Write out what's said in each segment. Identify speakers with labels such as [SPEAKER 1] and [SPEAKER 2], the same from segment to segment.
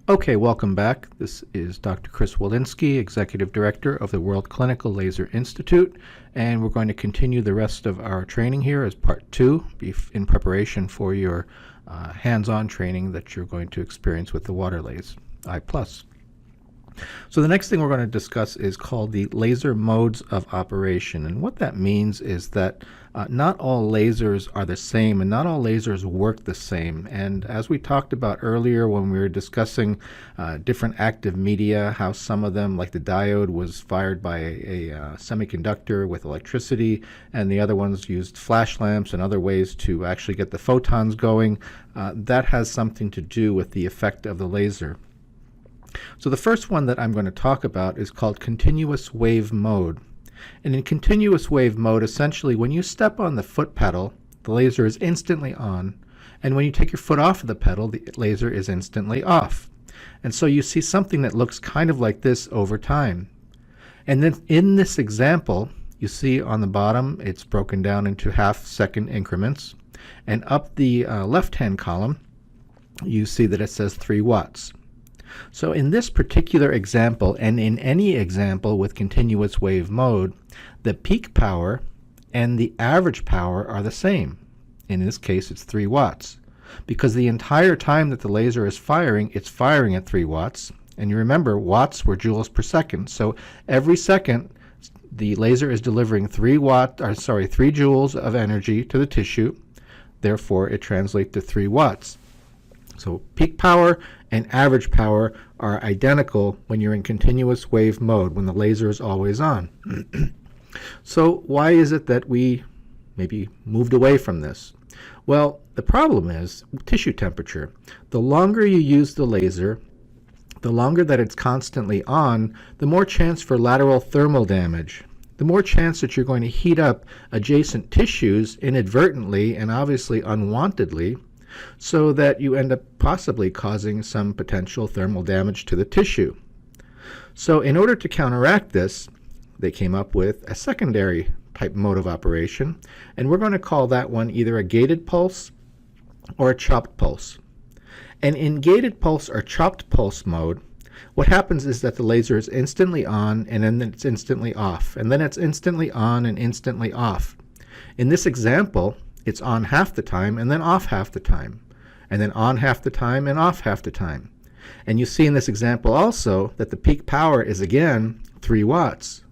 [SPEAKER 1] Okay, welcome back. This is Dr. Chris Walensky, Executive Director of the World Clinical Laser Institute, and we're going to continue the rest of our training here as part 2 in preparation for your hands-on training that you're going to experience with the Waterlase iPlus. So the next thing we're going to discuss is called the laser modes of operation, and what that means is that not all lasers are the same and not all lasers work the same. And as we talked about earlier when we were discussing different active media, how some of them, like the diode, was fired by a semiconductor with electricity, and the other ones used flash lamps and other ways to actually get the photons going, that has something to do with the effect of the laser. So the first one that I'm going to talk about is called continuous wave mode. And in continuous wave mode, essentially, when you step on the foot pedal, the laser is instantly on. And when you take your foot off of the pedal, the laser is instantly off. And so you see something that looks kind of like this over time. And then in this example, you see on the bottom, it's broken down into half-second increments. And up the left-hand column, you see that it says 3 watts. So in this particular example, and in any example with continuous wave mode, the peak power and the average power are the same. In this case, it's 3 watts. Because the entire time that the laser is firing, it's firing at 3 watts. And you remember, watts were joules per second. So every second, the laser is delivering 3 joules of energy to the tissue. Therefore, it translates to 3 watts. So peak power and average power are identical when you're in continuous wave mode, when the laser is always on. So why is it that we maybe moved away from this? Well, the problem is tissue temperature. The longer you use the laser, the longer that it's constantly on, the more chance for lateral thermal damage. The more chance that you're going to heat up adjacent tissues inadvertently and obviously unwantedly, so that you end up possibly causing some potential thermal damage to the tissue. So in order to counteract this, they came up with a secondary type mode of operation, and we're going to call that one either a gated pulse or a chopped pulse. And in gated pulse or chopped pulse mode, what happens is that the laser is instantly on and then it's instantly off, and then it's instantly on and instantly off. In this example, it's on half the time and then off half the time, and then on half the time and off half the time. And you see in this example also that the peak power is again 3 watts.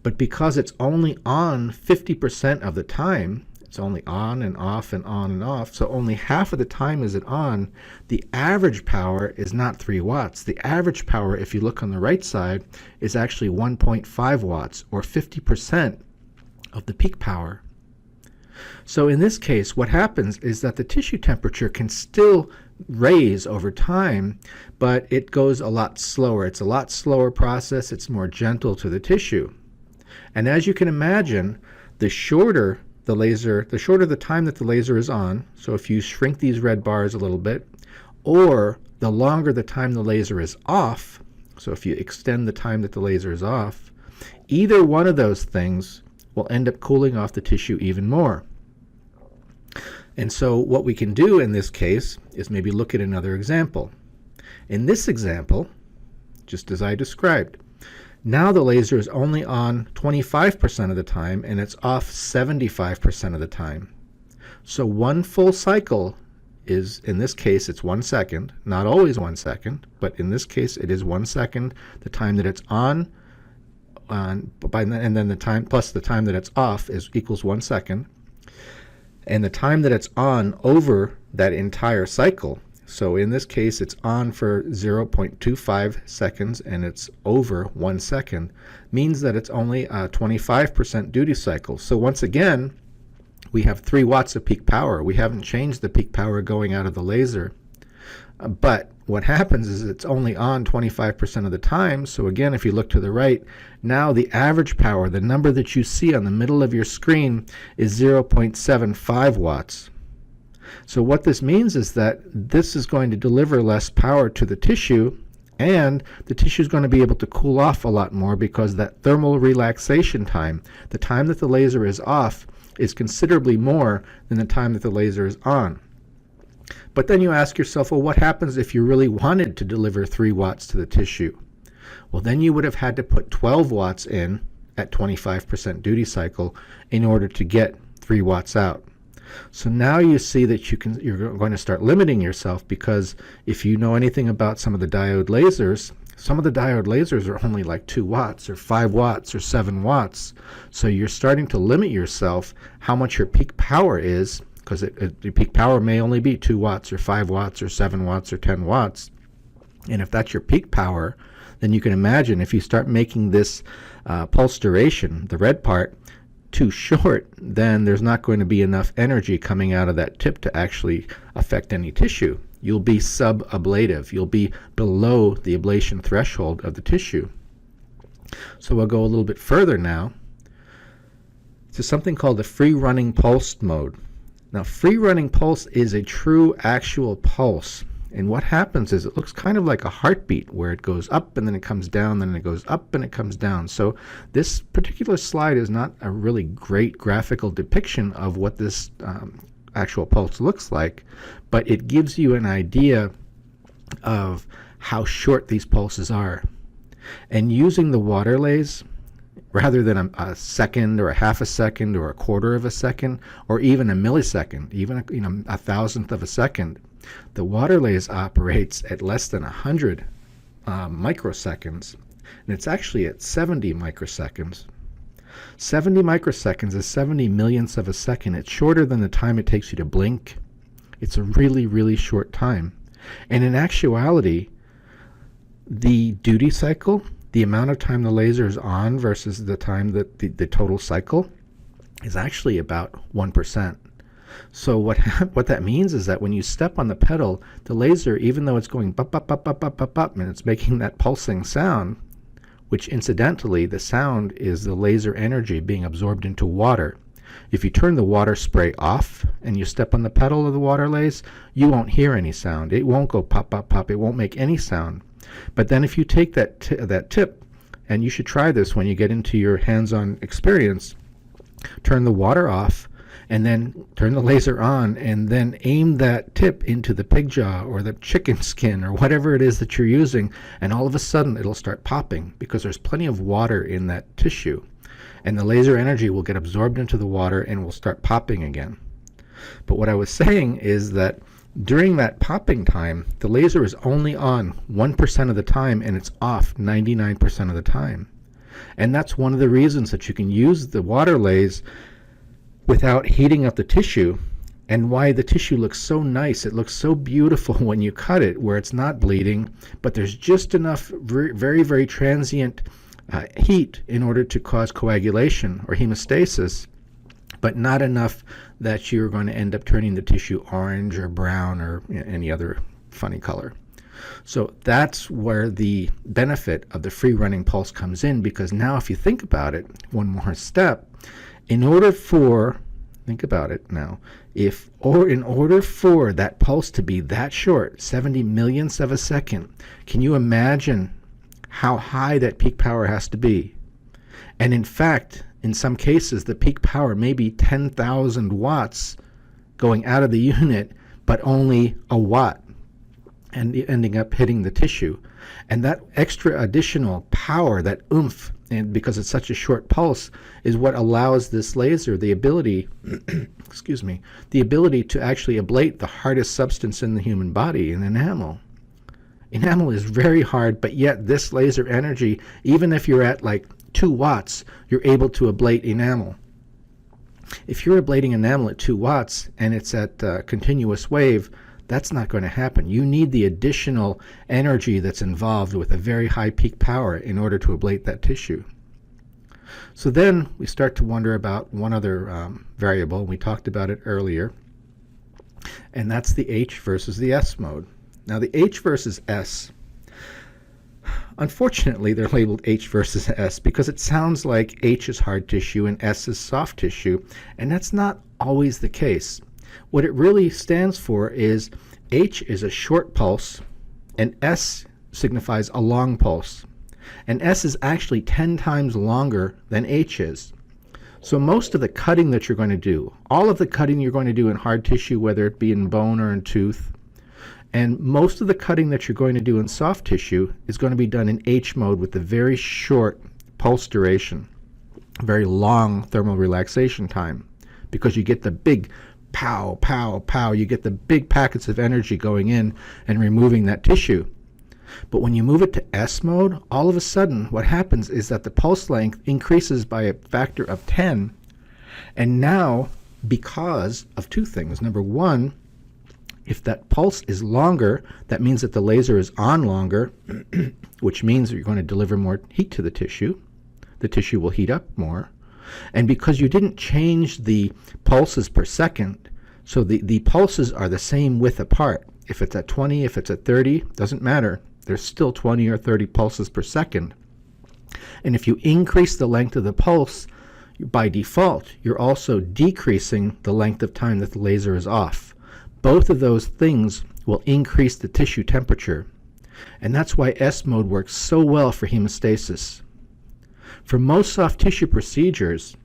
[SPEAKER 1] But because it's only on 50% of the time, it's only on and off and on and off, so only half of the time is it on, the average power is not 3 watts. The average power, if you look on the right side, is actually 1.5 watts, or 50% of the peak power. So in this case, what happens is that the tissue temperature can still raise over time, but it goes a lot slower. It's a lot slower process. It's more gentle to the tissue. And as you can imagine, the shorter the time that the laser is on, so if you shrink these red bars a little bit, or the longer the time the laser is off, so if you extend the time that the laser is off, either one of those things will end up cooling off the tissue even more. And so what we can do in this case is maybe look at another example. In this example, just as I described, now the laser is only on 25% of the time and it's off 75% of the time. So one full cycle is, in this case, it's 1 second, not always 1 second, but in this case it is 1 second, the time that it's on, and then the time plus the time that it's off equals 1 second, and the time that it's on over that entire cycle. So in this case, it's on for 0.25 seconds and it's over 1 second, means that it's only a 25% duty cycle. So once again, we have 3 watts of peak power. We haven't changed the peak power going out of the laser. But what happens is it's only on 25% of the time. So again, if you look to the right, now the average power, the number that you see on the middle of your screen, is 0.75 watts. So what this means is that this is going to deliver less power to the tissue, and the tissue is going to be able to cool off a lot more because that thermal relaxation time, the time that the laser is off, is considerably more than the time that the laser is on. But then you ask yourself, well, what happens if you really wanted to deliver 3 watts to the tissue? Well, then you would have had to put 12 watts in at 25% duty cycle in order to get 3 watts out. So now you see that you're going to start limiting yourself, because if you know anything about some of the diode lasers, some of the diode lasers are only like 2 watts or 5 watts or 7 watts. So you're starting to limit yourself how much your peak power is, because the peak power may only be 2 watts or 5 watts or 7 watts or 10 watts. And if that's your peak power, then you can imagine if you start making this pulse duration, the red part, too short, then there's not going to be enough energy coming out of that tip to actually affect any tissue. You'll be sub-ablative. You'll be below the ablation threshold of the tissue. So we'll go a little bit further now to something called the free-running pulse mode. Now, free-running pulse is a true actual pulse. And what happens is it looks kind of like a heartbeat, where it goes up and then it comes down, then it goes up and it comes down. So this particular slide is not a really great graphical depiction of what this actual pulse looks like, but it gives you an idea of how short these pulses are. And using the Waterlase, rather than a second or a half a second or a quarter of a second or even a millisecond, even a thousandth of a second, the Waterlase operates at less than 100 microseconds, and it's actually at 70 microseconds. 70 microseconds is 70 millionths of a second. It's shorter than the time it takes you to blink. It's a really, really short time. And in actuality, the duty cycle, the amount of time the laser is on versus the time that the total cycle, is actually about 1%. So what that means is that when you step on the pedal, the laser, even though it's going bup, bup, bup, bup, bup, bup, bup, and it's making that pulsing sound, which incidentally, the sound is the laser energy being absorbed into water. If you turn the water spray off and you step on the pedal of the Waterlase, you won't hear any sound. It won't go pop, pop, pop. It won't make any sound. But then if you take that tip, and you should try this when you get into your hands-on experience, turn the water off, and then turn the laser on, and then aim that tip into the pig jaw or the chicken skin or whatever it is that you're using, and all of a sudden it'll start popping, because there's plenty of water in that tissue. And the laser energy will get absorbed into the water and will start popping again. But what I was saying is that during that popping time, the laser is only on 1% of the time, and it's off 99% of the time. And that's one of the reasons that you can use the Waterlase without heating up the tissue, and why the tissue looks so nice. It looks so beautiful when you cut it, where it's not bleeding, but there's just enough very, very transient heat in order to cause coagulation or hemostasis, but not enough that you're going to end up turning the tissue orange or brown or any other funny color. So that's where the benefit of the free running pulse comes in, because now if you think about it, one more step, in order for that pulse to be that short, 70 millionths of a second, can you imagine how high that peak power has to be? And in fact, in some cases, the peak power may be 10,000 watts going out of the unit, but only a watt and ending up hitting the tissue. And that extra additional power, that oomph, and because it's such a short pulse, is what allows this laser the ability the ability to actually ablate the hardest substance in the human body, in enamel. Enamel is very hard, but yet this laser energy, even if you're at like 2 watts, you're able to ablate enamel. If you're ablating enamel at 2 watts and it's at continuous wave, that's not going to happen. You need the additional energy that's involved with a very high peak power in order to ablate that tissue. So then we start to wonder about one other variable. We talked about it earlier, and that's the H versus the S mode. Now the H versus S, unfortunately they're labeled H versus S because it sounds like H is hard tissue and S is soft tissue, and that's not always the case. What it really stands for is H is a short pulse and S signifies a long pulse. And S is actually 10 times longer than H is. So most of the cutting that you're going to do, all of the cutting you're going to do in hard tissue, whether it be in bone or in tooth, and most of the cutting that you're going to do in soft tissue is going to be done in H mode with a very short pulse duration, very long thermal relaxation time, because you get the big pow, pow, pow, you get the big packets of energy going in and removing that tissue. But when you move it to S mode, all of a sudden what happens is that the pulse length increases by a factor of 10. And now, because of two things. Number one, if that pulse is longer, that means that the laser is on longer, which means that you're going to deliver more heat to the tissue. The tissue will heat up more. And because you didn't change the pulses per second, so the pulses are the same width apart. If it's at 20, if it's at 30, doesn't matter. There's still 20 or 30 pulses per second. And if you increase the length of the pulse, by default, you're also decreasing the length of time that the laser is off. Both of those things will increase the tissue temperature. And that's why S mode works so well for hemostasis. For most soft tissue procedures,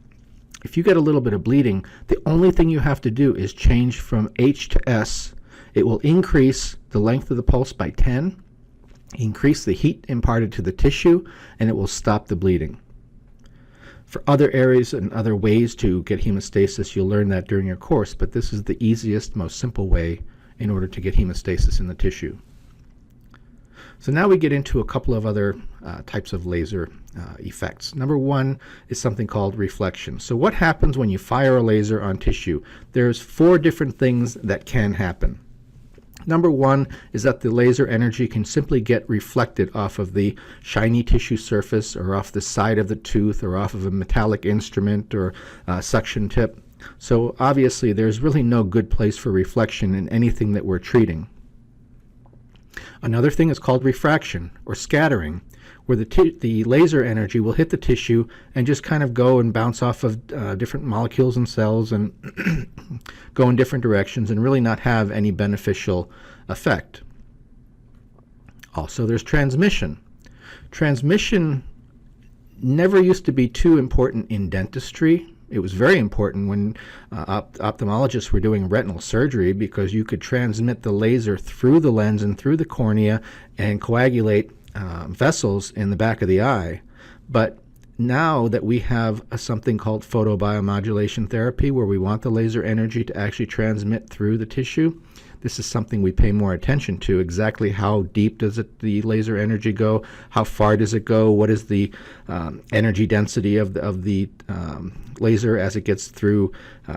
[SPEAKER 1] if you get a little bit of bleeding, the only thing you have to do is change from H to S. It will increase the length of the pulse by 10, increase the heat imparted to the tissue, and it will stop the bleeding. For other areas and other ways to get hemostasis, you'll learn that during your course, but this is the easiest, most simple way in order to get hemostasis in the tissue. So now we get into a couple of other types of laser effects. Number one is something called reflection. So what happens when you fire a laser on tissue? There's 4 different things that can happen. Number one is that the laser energy can simply get reflected off of the shiny tissue surface or off the side of the tooth or off of a metallic instrument or suction tip. So obviously there's really no good place for reflection in anything that we're treating. Another thing is called refraction or scattering, where the laser energy will hit the tissue and just kind of go and bounce off of different molecules and cells and go in different directions and really not have any beneficial effect. Also, there's transmission. Transmission never used to be too important in dentistry. It was very important when ophthalmologists were doing retinal surgery, because you could transmit the laser through the lens and through the cornea and coagulate vessels in the back of the eye. But now that we have something called photobiomodulation therapy, where we want the laser energy to actually transmit through the tissue, this is something we pay more attention to. Exactly how deep does the laser energy go? How far does it go? What is the energy density of the laser as it gets through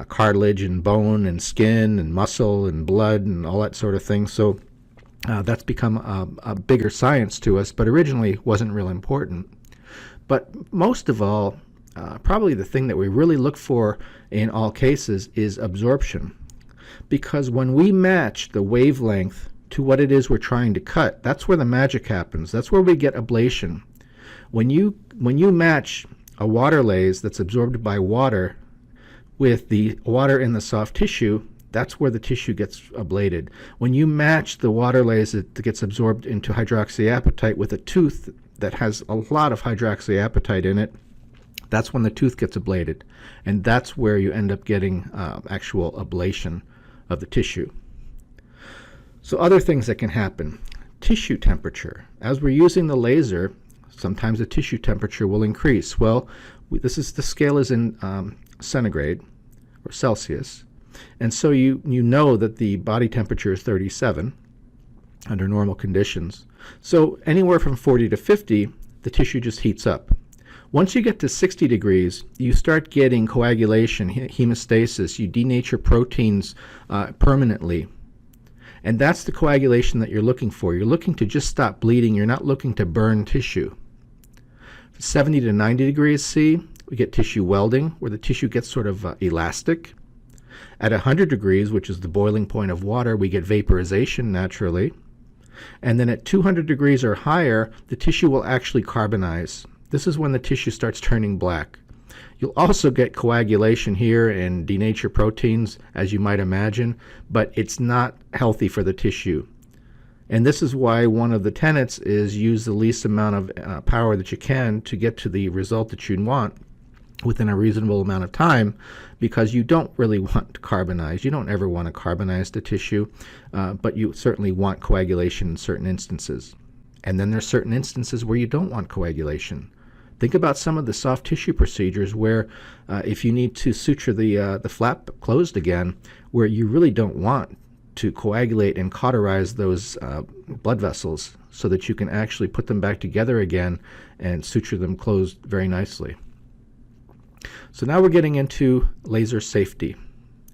[SPEAKER 1] cartilage and bone and skin and muscle and blood and all that sort of thing? So that's become a bigger science to us, but originally wasn't real important. But most of all, probably the thing that we really look for in all cases is absorption. Because when we match the wavelength to what it is we're trying to cut, that's where the magic happens. That's where we get ablation. When you match a Waterlase that's absorbed by water with the water in the soft tissue, that's where the tissue gets ablated. When you match the Waterlase that gets absorbed into hydroxyapatite with a tooth that has a lot of hydroxyapatite in it, that's when the tooth gets ablated. And that's where you end up getting actual ablation of the tissue. So other things that can happen. Tissue temperature. As we're using the laser, sometimes the tissue temperature will increase. Well, the scale is in centigrade or Celsius. And so you know that the body temperature is 37 under normal conditions. So anywhere from 40 to 50, the tissue just heats up. Once you get to 60 degrees, you start getting coagulation, hemostasis. You denature proteins permanently. And that's the coagulation that you're looking for. You're looking to just stop bleeding. You're not looking to burn tissue. 70 to 90 degrees C, we get tissue welding, where the tissue gets sort of elastic. At 100 degrees, which is the boiling point of water, we get vaporization naturally. And then at 200 degrees or higher, the tissue will actually carbonize. This is when the tissue starts turning black. You'll also get coagulation here and denature proteins, as you might imagine, but it's not healthy for the tissue. And this is why one of the tenets is use the least amount of power that you can to get to the result that you want, within a reasonable amount of time, because you don't really want to carbonize. You don't ever want to carbonize the tissue, but you certainly want coagulation in certain instances. And then there's certain instances where you don't want coagulation. Think about some of the soft tissue procedures where if you need to suture the flap closed again, where you really don't want to coagulate and cauterize those blood vessels so that you can actually put them back together again and suture them closed very nicely. So now we're getting into laser safety.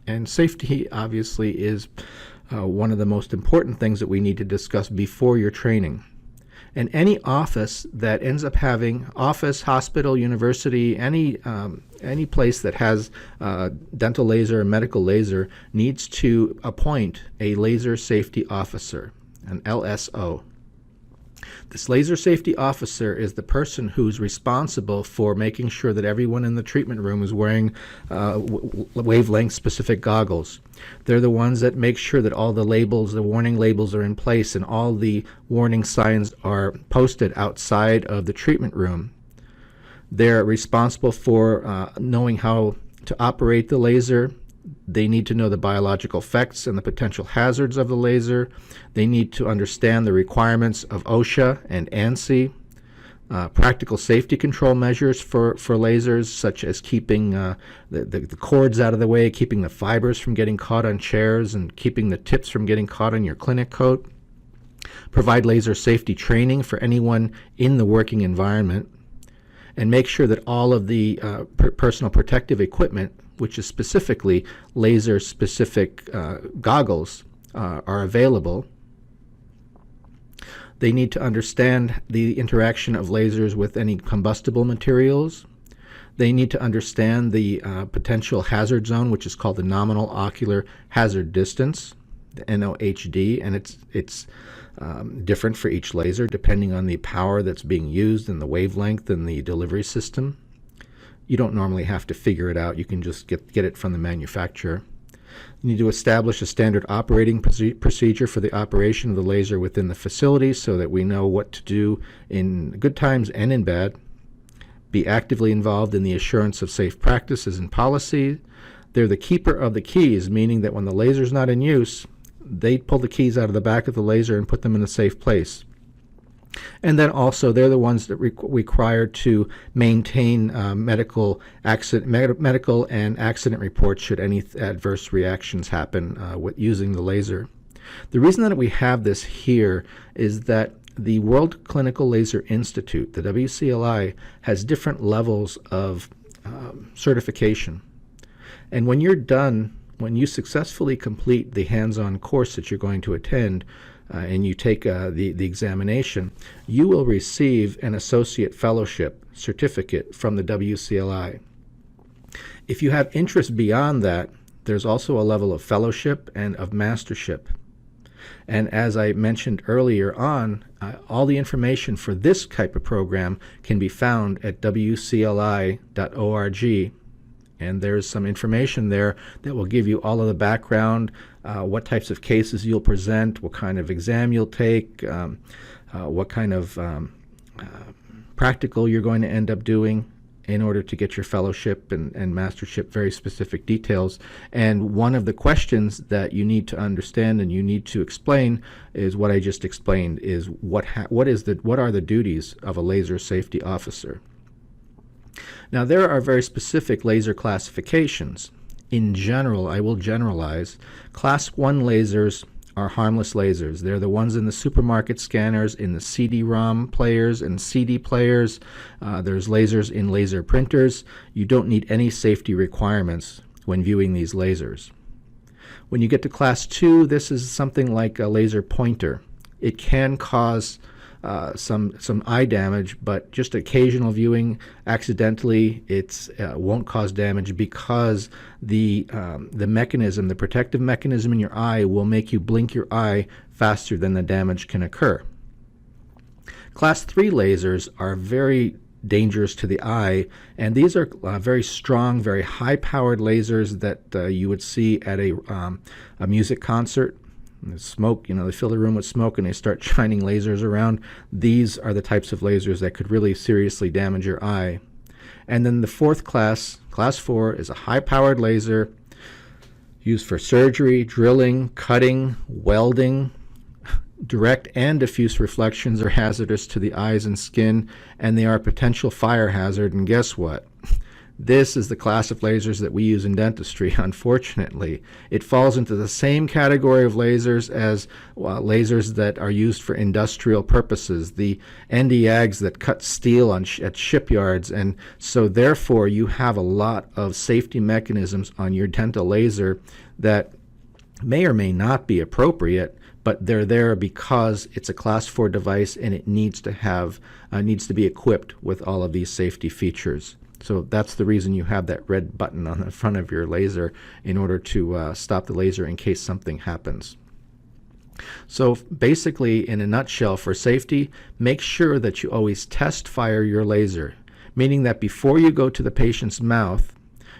[SPEAKER 1] And safety obviously is one of the most important things that we need to discuss before your training. And any office that ends up having office, hospital, university, any place that has dental laser or medical laser needs to appoint a laser safety officer, an LSO. This laser safety officer is the person who's responsible for making sure that everyone in the treatment room is wearing wavelength-specific goggles. They're the ones that make sure that all the labels, the warning labels, are in place and all the warning signs are posted outside of the treatment room. They're responsible for knowing how to operate the laser. They need to know the biological effects and the potential hazards of the laser. They need to understand the requirements of OSHA and ANSI, practical safety control measures for lasers, such as keeping the cords out of the way, keeping the fibers from getting caught on chairs, and keeping the tips from getting caught on your clinic coat. Provide laser safety training for anyone in the working environment, and make sure that all of the personal protective equipment, which is specifically laser-specific goggles, are available. They need to understand the interaction of lasers with any combustible materials. They need to understand the potential hazard zone, which is called the nominal ocular hazard distance, the NOHD, and it's different for each laser depending on the power that's being used and the wavelength and the delivery system. You don't normally have to figure it out. You can just get it from the manufacturer. You need to establish a standard operating procedure for the operation of the laser within the facility so that we know what to do in good times and in bad. Be actively involved in the assurance of safe practices and policy. They're the keeper of the keys, meaning that when the laser's not in use, they pull the keys out of the back of the laser and put them in a safe place. And then also they're the ones that required to maintain medical and accident reports should any adverse reactions happen with using the laser. The reason that we have this here is that the World Clinical Laser Institute, the WCLI, has different levels of certification. And when you're done, when you successfully complete the hands-on course that you're going to attend, and you take the examination, you will receive an associate fellowship certificate from the WCLI. If you have interest beyond that, there's also a level of fellowship and of mastership. And as I mentioned earlier on, all the information for this type of program can be found at WCLI.org. And there's some information there that will give you all of the background, what types of cases you'll present, what kind of exam you'll take, what kind of practical you're going to end up doing in order to get your fellowship and mastership, very specific details. And one of the questions that you need to understand and you need to explain is what I just explained, is what are the duties of a laser safety officer. Now, there are very specific laser classifications. In general, I will generalize, Class 1 lasers are harmless lasers. They're the ones in the supermarket scanners, in the CD-ROM players and CD players. There's lasers in laser printers. You don't need any safety requirements when viewing these lasers. When you get to Class 2, this is something like a laser pointer. It can cause some eye damage, but just occasional viewing accidentally, it won't cause damage because the mechanism, the protective mechanism in your eye will make you blink your eye faster than the damage can occur. Class 3 lasers are very dangerous to the eye, and these are very strong, very high-powered lasers that you would see at a music concert. The smoke, they fill the room with smoke and they start shining lasers around. These are the types of lasers that could really seriously damage your eye. And then the fourth class, class 4, is a high-powered laser used for surgery, drilling, cutting, welding. Direct and diffuse reflections are hazardous to the eyes and skin, and they are a potential fire hazard. And guess what? This is the class of lasers that we use in dentistry, unfortunately. It falls into the same category of lasers as lasers that are used for industrial purposes, the Nd:YAGs that cut steel at shipyards. And so therefore, you have a lot of safety mechanisms on your dental laser that may or may not be appropriate, but they're there because it's a class 4 device and it needs to be equipped with all of these safety features. So that's the reason you have that red button on the front of your laser, in order to stop the laser in case something happens. So basically, in a nutshell, for safety, make sure that you always test fire your laser, meaning that before you go to the patient's mouth,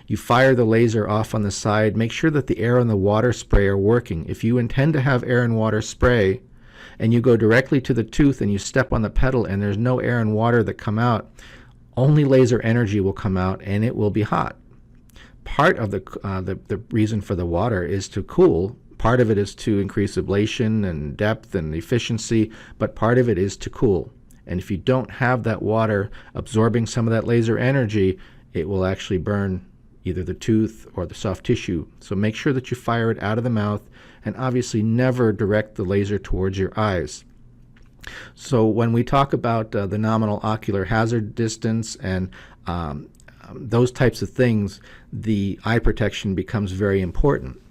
[SPEAKER 1] you fire the laser off on the side. Make sure that the air and the water spray are working. If you intend to have air and water spray and you go directly to the tooth and you step on the pedal and there's no air and water that come out, only laser energy will come out and it will be hot. Part of the reason for the water is to cool. Part of it is to increase ablation and depth and efficiency, but part of it is to cool. And if you don't have that water absorbing some of that laser energy, it will actually burn either the tooth or the soft tissue. So make sure that you fire it out of the mouth, and obviously never direct the laser towards your eyes. So when we talk about the nominal ocular hazard distance and those types of things, the eye protection becomes very important.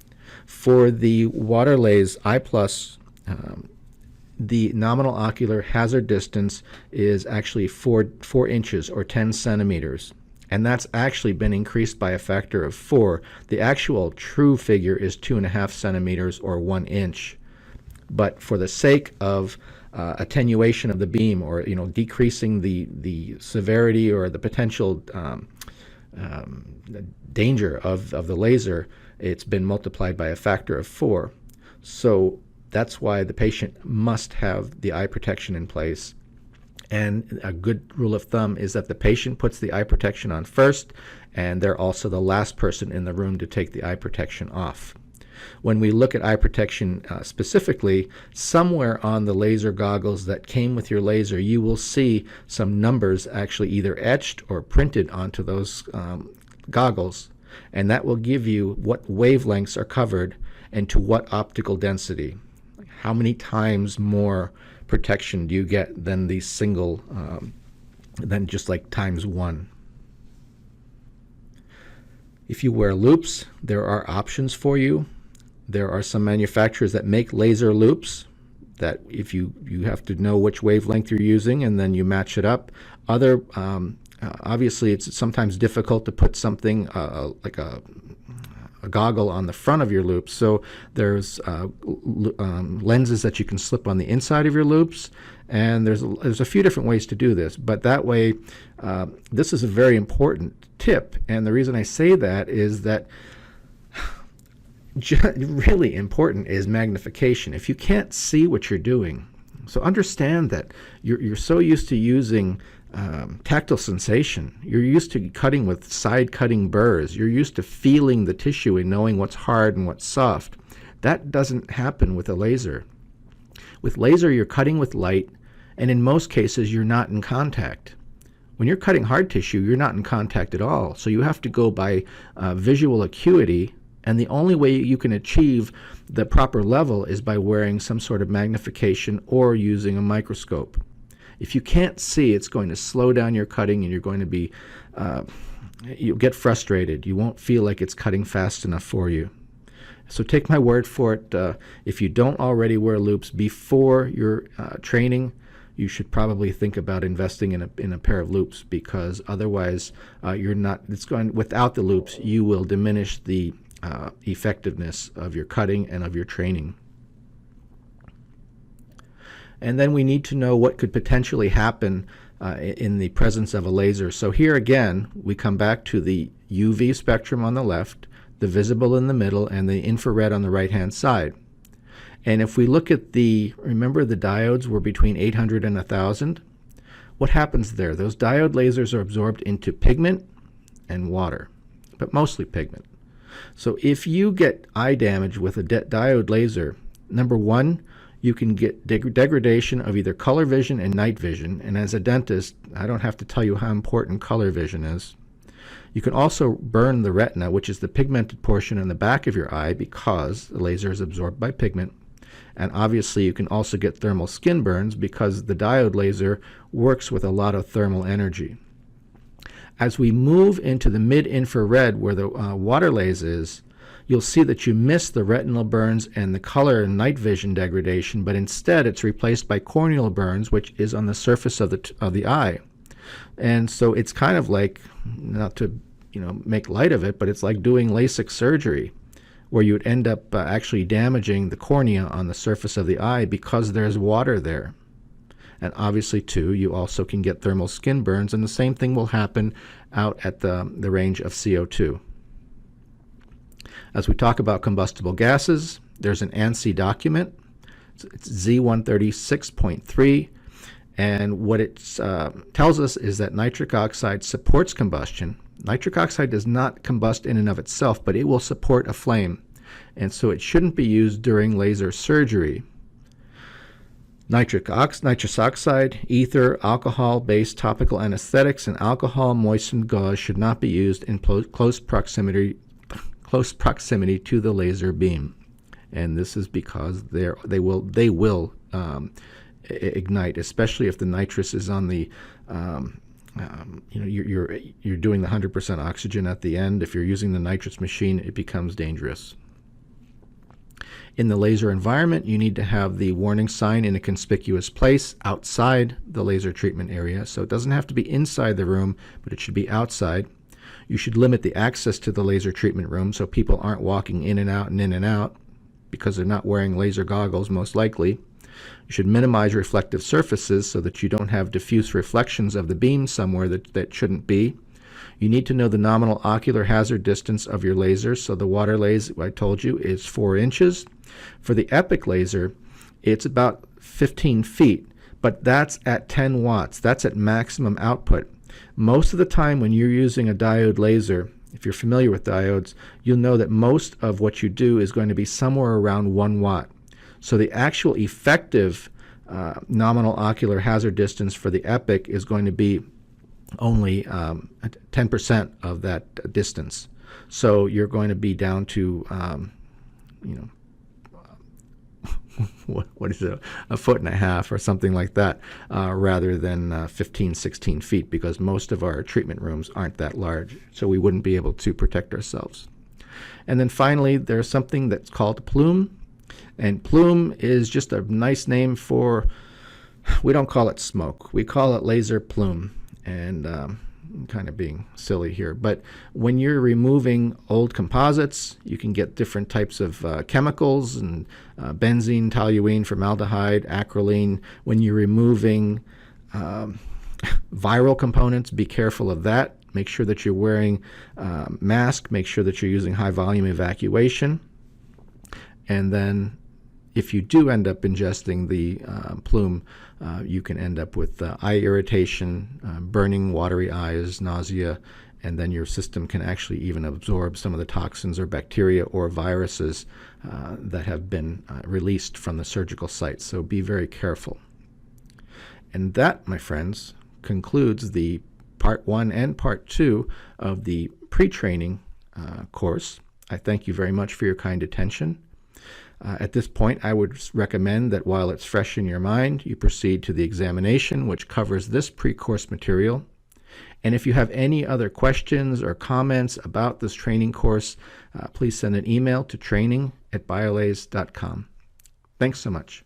[SPEAKER 1] For the Waterlase iPlus, the nominal ocular hazard distance is actually 4 inches or 10 centimeters. And that's actually been increased by a factor of 4. The actual true figure is 2.5 centimeters or 1 inch. But for the sake of attenuation of the beam, or decreasing the severity or the potential danger of the laser, it's been multiplied by a factor of 4. So that's why the patient must have the eye protection in place. And a good rule of thumb is that the patient puts the eye protection on first, and they're also the last person in the room to take the eye protection off. When we look at eye protection specifically, somewhere on the laser goggles that came with your laser, you will see some numbers actually either etched or printed onto those goggles, and that will give you what wavelengths are covered and to what optical density. How many times more protection do you get than the single, than just like times 1? If you wear loops, there are options for you. There are some manufacturers that make laser loops that if you have to know which wavelength you're using and then you match it up. Other, obviously it's sometimes difficult to put something like a goggle on the front of your loops. So there's lenses that you can slip on the inside of your loops, and there's a few different ways to do this. But that way, this is a very important tip. And the reason I say that is that really important is magnification. If you can't see what you're doing, so understand that you're so used to using tactile sensation. You're used to cutting with side cutting burrs. You're used to feeling the tissue and knowing what's hard and what's soft. That doesn't happen with a laser. With laser, you're cutting with light, and in most cases, you're not in contact. When you're cutting hard tissue, you're not in contact at all. So you have to go by visual acuity, and the only way you can achieve the proper level is by wearing some sort of magnification or using a microscope. If you can't see, it's going to slow down your cutting, and you're going to be, you'll get frustrated. You won't feel like it's cutting fast enough for you. So take my word for it. If you don't already wear loops before your training, you should probably think about investing in a pair of loops, because otherwise you're not. It's going without the loops. You will diminish the effectiveness of your cutting and of your training. And then we need to know what could potentially happen in the presence of a laser. So here again, we come back to the UV spectrum on the left, the visible in the middle, and the infrared on the right-hand side. And if we look at remember the diodes were between 800 and 1,000? What happens there? Those diode lasers are absorbed into pigment and water, but mostly pigment. So if you get eye damage with a diode laser, number one, you can get degradation of either color vision and night vision. And as a dentist, I don't have to tell you how important color vision is. You can also burn the retina, which is the pigmented portion in the back of your eye, because the laser is absorbed by pigment. And obviously you can also get thermal skin burns because the diode laser works with a lot of thermal energy. As we move into the mid-infrared where the Waterlase is, you'll see that you miss the retinal burns and the color and night vision degradation, but instead it's replaced by corneal burns, which is on the surface of the eye. And so it's kind of like, not to make light of it, but it's like doing LASIK surgery, where you'd end up actually damaging the cornea on the surface of the eye because there's water there. And obviously, too, you also can get thermal skin burns, and the same thing will happen out at the range of CO2. As we talk about combustible gases, there's an ANSI document. It's Z136.3, and what it tells us is that nitric oxide supports combustion. Nitric oxide does not combust in and of itself, but it will support a flame, and so it shouldn't be used during laser surgery. Nitrous oxide, ether, alcohol-based topical anesthetics, and alcohol-moistened gauze should not be used in close proximity to the laser beam, and this is because they will ignite, especially if the nitrous is on the you're doing the 100% oxygen at the end. If you're using the nitrous machine, it becomes dangerous. In the laser environment, you need to have the warning sign in a conspicuous place outside the laser treatment area. So it doesn't have to be inside the room, but it should be outside. You should limit the access to the laser treatment room so people aren't walking in and out because they're not wearing laser goggles, most likely. You should minimize reflective surfaces so that you don't have diffuse reflections of the beam somewhere that shouldn't be. You need to know the nominal ocular hazard distance of your lasers. So the Waterlase, I told you, is 4 inches. For the EPIC laser, it's about 15 feet, but that's at 10 watts. That's at maximum output. Most of the time when you're using a diode laser, if you're familiar with diodes, you'll know that most of what you do is going to be somewhere around 1 watt. So the actual effective nominal ocular hazard distance for the EPIC is going to be only 10% of that distance. So you're going to be down to, what is it, a foot and a half or something like that, rather than 15, 16 feet, because most of our treatment rooms aren't that large, so we wouldn't be able to protect ourselves. And then finally, there's something that's called plume. And plume is just a nice name for, we don't call it smoke, we call it laser plume. And I'm kind of being silly here, but when you're removing old composites, you can get different types of chemicals, and benzene, toluene, formaldehyde, acrolein. When you're removing viral components, be careful of that. Make sure that you're wearing a mask. Make sure that you're using high volume evacuation. And then if you do end up ingesting the plume, you can end up with eye irritation, burning, watery eyes, nausea, and then your system can actually even absorb some of the toxins or bacteria or viruses that have been released from the surgical site. So be very careful. And that, my friends, concludes the Part 1 and Part 2 of the pre-training course. I thank you very much for your kind attention. At this point, I would recommend that while it's fresh in your mind, you proceed to the examination, which covers this pre-course material. And if you have any other questions or comments about this training course, please send an email to training@biolase.com. Thanks so much.